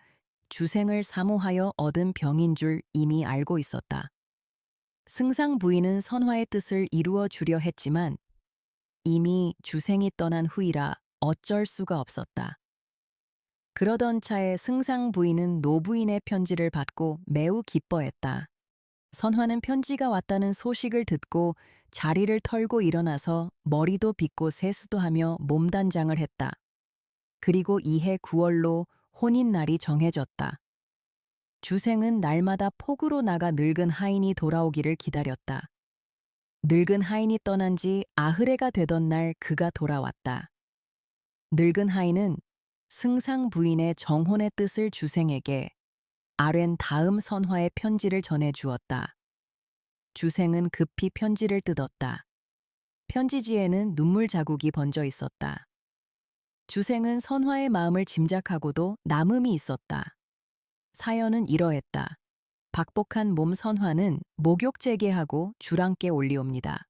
주생을 사모하여 얻은 병인 줄 이미 알고 있었다. 승상 부인은 선화의 뜻을 이루어 주려 했지만 이미 주생이 떠난 후이라 어쩔 수가 없었다. 그러던 차에 승상 부인은 노부인의 편지를 받고 매우 기뻐했다. 선화는 편지가 왔다는 소식을 듣고 자리를 털고 일어나서 머리도 빗고 세수도 하며 몸단장을 했다. 그리고 이해 9월로 혼인날이 정해졌다. 주생은 날마다 폭으로 나가 늙은 하인이 돌아오기를 기다렸다. 늙은 하인이 떠난 지 아흐레가 되던 날 그가 돌아왔다. 늙은 하인은 승상 부인의 정혼의 뜻을 주생에게 아랜 다음 선화의 편지를 전해 주었다. 주생은 급히 편지를 뜯었다. 편지지에는 눈물 자국이 번져 있었다. 주생은 선화의 마음을 짐작하고도 남음이 있었다. 사연은 이러했다. 박복한 몸 선화는 목욕 재개하고 주랑께 올리옵니다.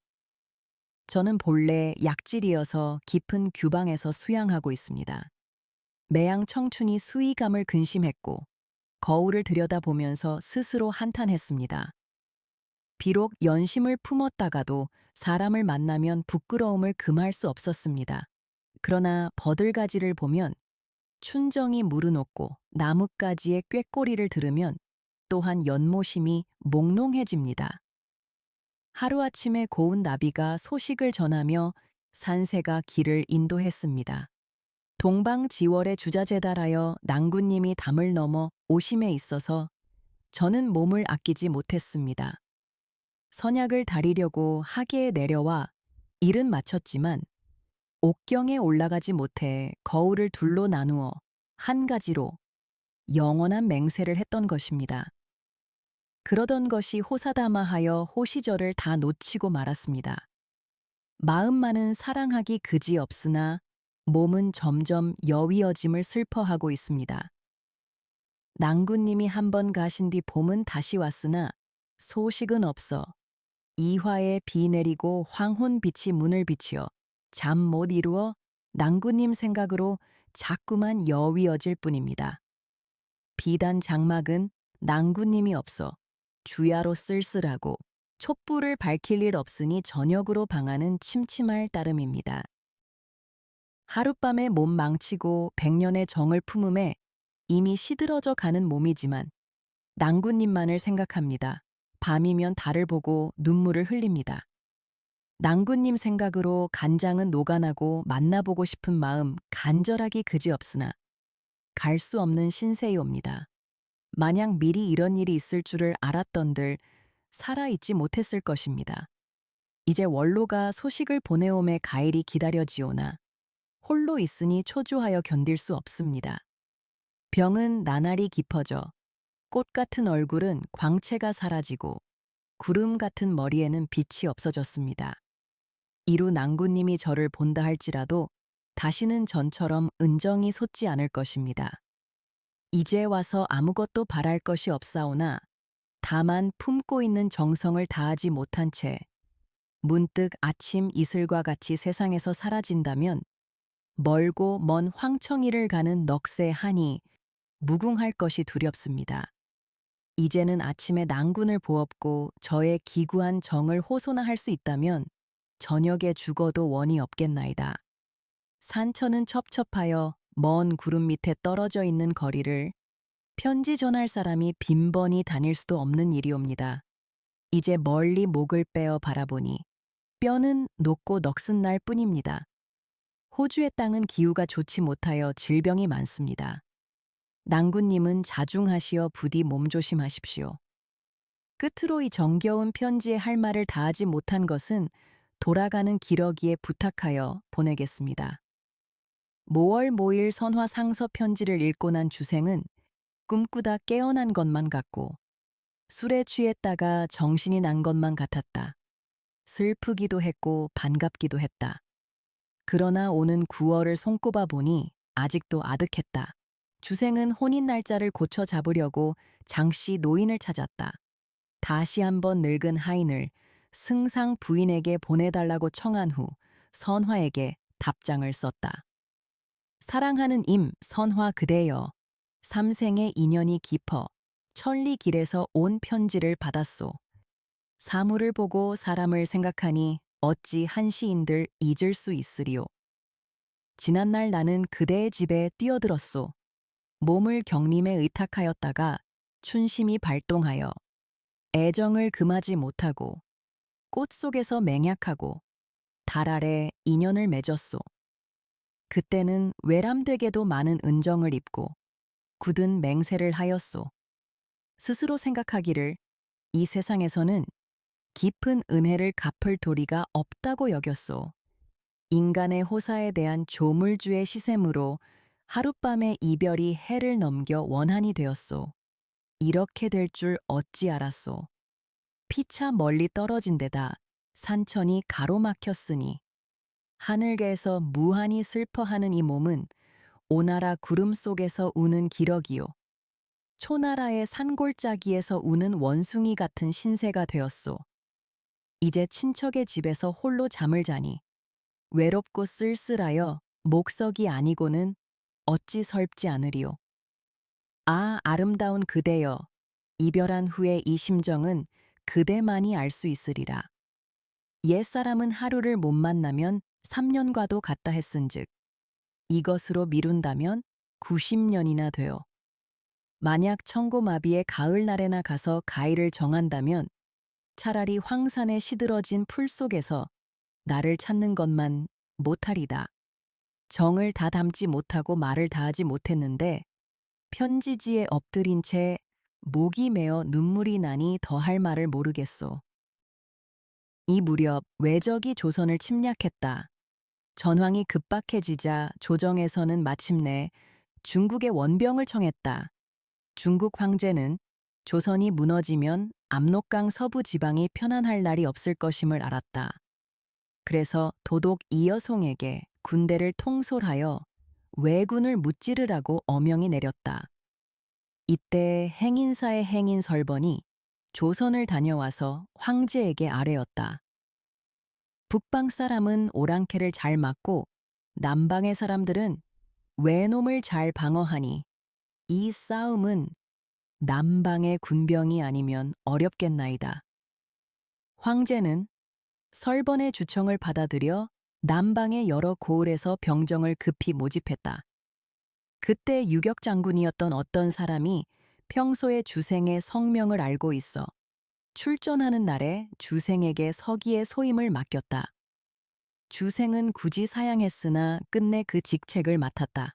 저는 본래 약질이어서 깊은 규방에서 수양하고 있습니다. 매양 청춘이 수의감을 근심했고 거울을 들여다보면서 스스로 한탄했습니다. 비록 연심을 품었다가도 사람을 만나면 부끄러움을 금할 수 없었습니다. 그러나 버들가지를 보면 춘정이 무르녹고 나뭇가지의 꾀꼬리를 들으면 또한 연모심이 몽롱해집니다. 하루아침에 고운 나비가 소식을 전하며 산새가 길을 인도했습니다. 동방지월에 주자재달하여 낭군님이 담을 넘어 오심에 있어서 저는 몸을 아끼지 못했습니다. 선약을 다리려고 하계에 내려와 일은 마쳤지만 옥경에 올라가지 못해 거울을 둘로 나누어 한 가지로 영원한 맹세를 했던 것입니다. 그러던 것이 호사다마하여 호시절을 다 놓치고 말았습니다. 마음만은 사랑하기 그지없으나 몸은 점점 여위어짐을 슬퍼하고 있습니다. 낭군님이 한 번 가신 뒤 봄은 다시 왔으나 소식은 없어 이화에 비 내리고 황혼빛이 문을 비치어 잠 못 이루어 낭군님 생각으로 자꾸만 여위어질 뿐입니다. 비단 장막은 낭군님이 없어 주야로 쓸쓸하고 촛불을 밝힐 일 없으니 저녁으로 방하는 침침할 따름입니다. 하룻밤에 몸 망치고 100년의 정을 품음에 이미 시들어져 가는 몸이지만 낭군님만을 생각합니다. 밤이면 달을 보고 눈물을 흘립니다. 낭군님 생각으로 간장은 노간하고 만나보고 싶은 마음 간절하기 그지없으나 갈 수 없는 신세이옵니다. 만약 미리 이런 일이 있을 줄을 알았던들 살아있지 못했을 것입니다. 이제 원로가 소식을 보내옴에 가일이 기다려지오나 홀로 있으니 초조하여 견딜 수 없습니다. 병은 나날이 깊어져 꽃 같은 얼굴은 광채가 사라지고 구름 같은 머리에는 빛이 없어졌습니다. 이루 낭군님이 저를 본다 할지라도 다시는 전처럼 은정이 솟지 않을 것입니다. 이제 와서 아무것도 바랄 것이 없사오나 다만 품고 있는 정성을 다하지 못한 채 문득 아침 이슬과 같이 세상에서 사라진다면 멀고 먼 황청이를 가는 넋의 한이 무궁할 것이 두렵습니다. 이제는 아침에 낭군을 보옵고 저의 기구한 정을 호소나 할 수 있다면 저녁에 죽어도 원이 없겠나이다. 산천은 첩첩하여 먼 구름 밑에 떨어져 있는 거리를 편지 전할 사람이 빈번히 다닐 수도 없는 일이옵니다. 이제 멀리 목을 빼어 바라보니 뼈는 녹고 넋은 날 뿐입니다. 호주의 땅은 기후가 좋지 못하여 질병이 많습니다. 낭군님은 자중하시어 부디 몸조심하십시오. 끝으로 이 정겨운 편지에 할 말을 다하지 못한 것은 돌아가는 기러기에 부탁하여 보내겠습니다. 모월 모일 선화 상서 편지를 읽고 난 주생은 꿈꾸다 깨어난 것만 같고 술에 취했다가 정신이 난 것만 같았다. 슬프기도 했고 반갑기도 했다. 그러나 오는 9월을 손꼽아 보니 아직도 아득했다. 주생은 혼인 날짜를 고쳐 잡으려고 장씨 노인을 찾았다. 다시 한번 늙은 하인을 승상 부인에게 보내달라고 청한 후 선화에게 답장을 썼다. 사랑하는 임 선화 그대여, 삼생의 인연이 깊어 천리길에서 온 편지를 받았소. 사물을 보고 사람을 생각하니 어찌 한 시인들 잊을 수 있으리오. 지난날 나는 그대의 집에 뛰어들었소. 몸을 경림에 의탁하였다가 춘심이 발동하여 애정을 금하지 못하고 꽃 속에서 맹약하고 달 아래 인연을 맺었소. 그때는 외람되게도 많은 은정을 입고 굳은 맹세를 하였소. 스스로 생각하기를 이 세상에서는 깊은 은혜를 갚을 도리가 없다고 여겼소. 인간의 호사에 대한 조물주의 시샘으로 하룻밤의 이별이 해를 넘겨 원한이 되었소. 이렇게 될 줄 어찌 알았소. 피차 멀리 떨어진 데다 산천이 가로막혔으니 하늘계에서 무한히 슬퍼하는 이 몸은 오나라 구름 속에서 우는 기러기요. 초나라의 산골짜기에서 우는 원숭이 같은 신세가 되었소. 이제 친척의 집에서 홀로 잠을 자니 외롭고 쓸쓸하여 목석이 아니고는 어찌 설지 않으리요. 아, 아름다운 그대여, 이별한 후에 이 심정은 그대만이 알 수 있으리라. 옛사람은 하루를 못 만나면 3년과도 같다 했은즉 이것으로 미룬다면 90년이나 되어 만약 청고마비의 가을날에나 가서 가일을 정한다면 차라리 황산에 시들어진 풀 속에서 나를 찾는 것만 못하리다. 정을 다 담지 못하고 말을 다하지 못했는데 편지지에 엎드린 채 목이 메어 눈물이 나니 더할 말을 모르겠소. 이 무렵 외적이 조선을 침략했다. 전황이 급박해지자 조정에서는 마침내 중국의 원병을 청했다. 중국 황제는 조선이 무너지면 압록강 서부 지방이 편안할 날이 없을 것임을 알았다. 그래서 도독 이여송에게 군대를 통솔하여 왜군을 무찌르라고 어명이 내렸다. 이때 행인사의 행인 설번이 조선을 다녀와서 황제에게 아뢰었다. 북방 사람은 오랑캐를 잘 막고 남방의 사람들은 외놈을 잘 방어하니 이 싸움은 남방의 군병이 아니면 어렵겠나이다. 황제는 설번의 주청을 받아들여 남방의 여러 고을에서 병정을 급히 모집했다. 그때 유격 장군이었던 어떤 사람이 평소에 주생의 성명을 알고 있어 출전하는 날에 주생에게 서기의 소임을 맡겼다. 주생은 굳이 사양했으나 끝내 그 직책을 맡았다.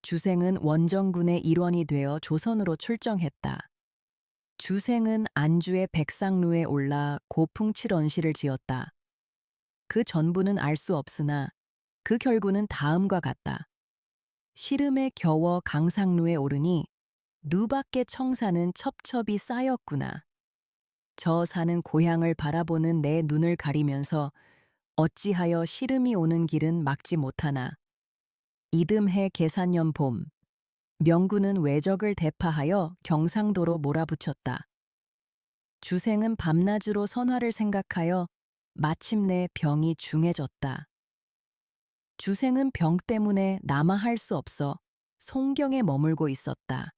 주생은 원정군의 일원이 되어 조선으로 출정했다. 주생은 안주의 백상루에 올라 고풍칠언시를 지었다. 그 전부는 알 수 없으나 그 결구는 다음과 같다. 시름에 겨워 강상루에 오르니 누밖에 청사는 첩첩이 쌓였구나. 저 사는 고향을 바라보는 내 눈을 가리면서 어찌하여 시름이 오는 길은 막지 못하나. 이듬해 계산년 봄, 명군은 왜적을 대파하여 경상도로 몰아붙였다. 주생은 밤낮으로 선화를 생각하여 마침내 병이 중해졌다. 주생은 병 때문에 남아할 수 없어 송경에 머물고 있었다.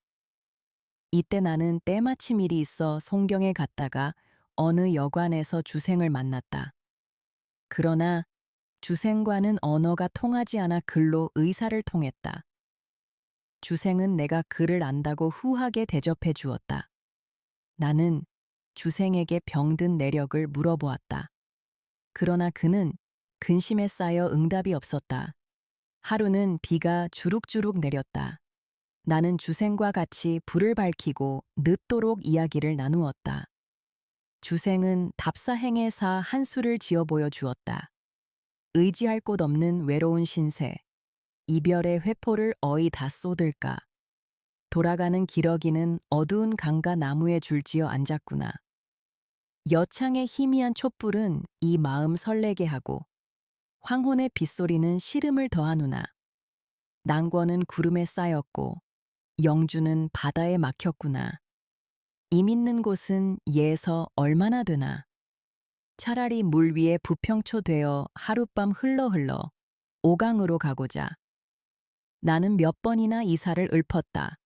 이때 나는 때마침 일이 있어 송경에 갔다가 어느 여관에서 주생을 만났다. 그러나 주생과는 언어가 통하지 않아 글로 의사를 통했다. 주생은 내가 그를 안다고 후하게 대접해 주었다. 나는 주생에게 병든 내력을 물어보았다. 그러나 그는 근심에 쌓여 응답이 없었다. 하루는 비가 주룩주룩 내렸다. 나는 주생과 같이 불을 밝히고 늦도록 이야기를 나누었다. 주생은 답사행에사 한 수를 지어 보여주었다. 의지할 곳 없는 외로운 신세, 이별의 회포를 어이 다 쏟을까. 돌아가는 기러기는 어두운 강가 나무에 줄지어 앉았구나. 여창의 희미한 촛불은 이 마음 설레게 하고 황혼의 빗소리는 시름을 더하누나. 난권은 구름에 쌓였고 영주는 바다에 막혔구나. 임 있는 곳은 예서 얼마나 되나. 차라리 물 위에 부평초 되어 하룻밤 흘러 오강으로 가고자. 나는 몇 번이나 이사를 읊었다.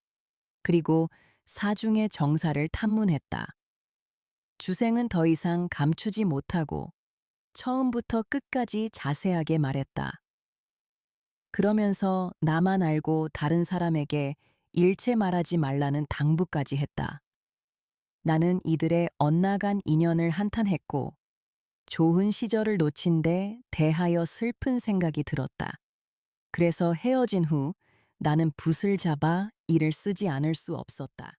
그리고 사중의 정사를 탐문했다. 주생은 더 이상 감추지 못하고 처음부터 끝까지 자세하게 말했다. 그러면서 나만 알고 다른 사람에게 일체 말하지 말라는 당부까지 했다. 나는 이들의 엇나간 인연을 한탄했고 좋은 시절을 놓친 데 대하여 슬픈 생각이 들었다. 그래서 헤어진 후 나는 붓을 잡아 이를 쓰지 않을 수 없었다.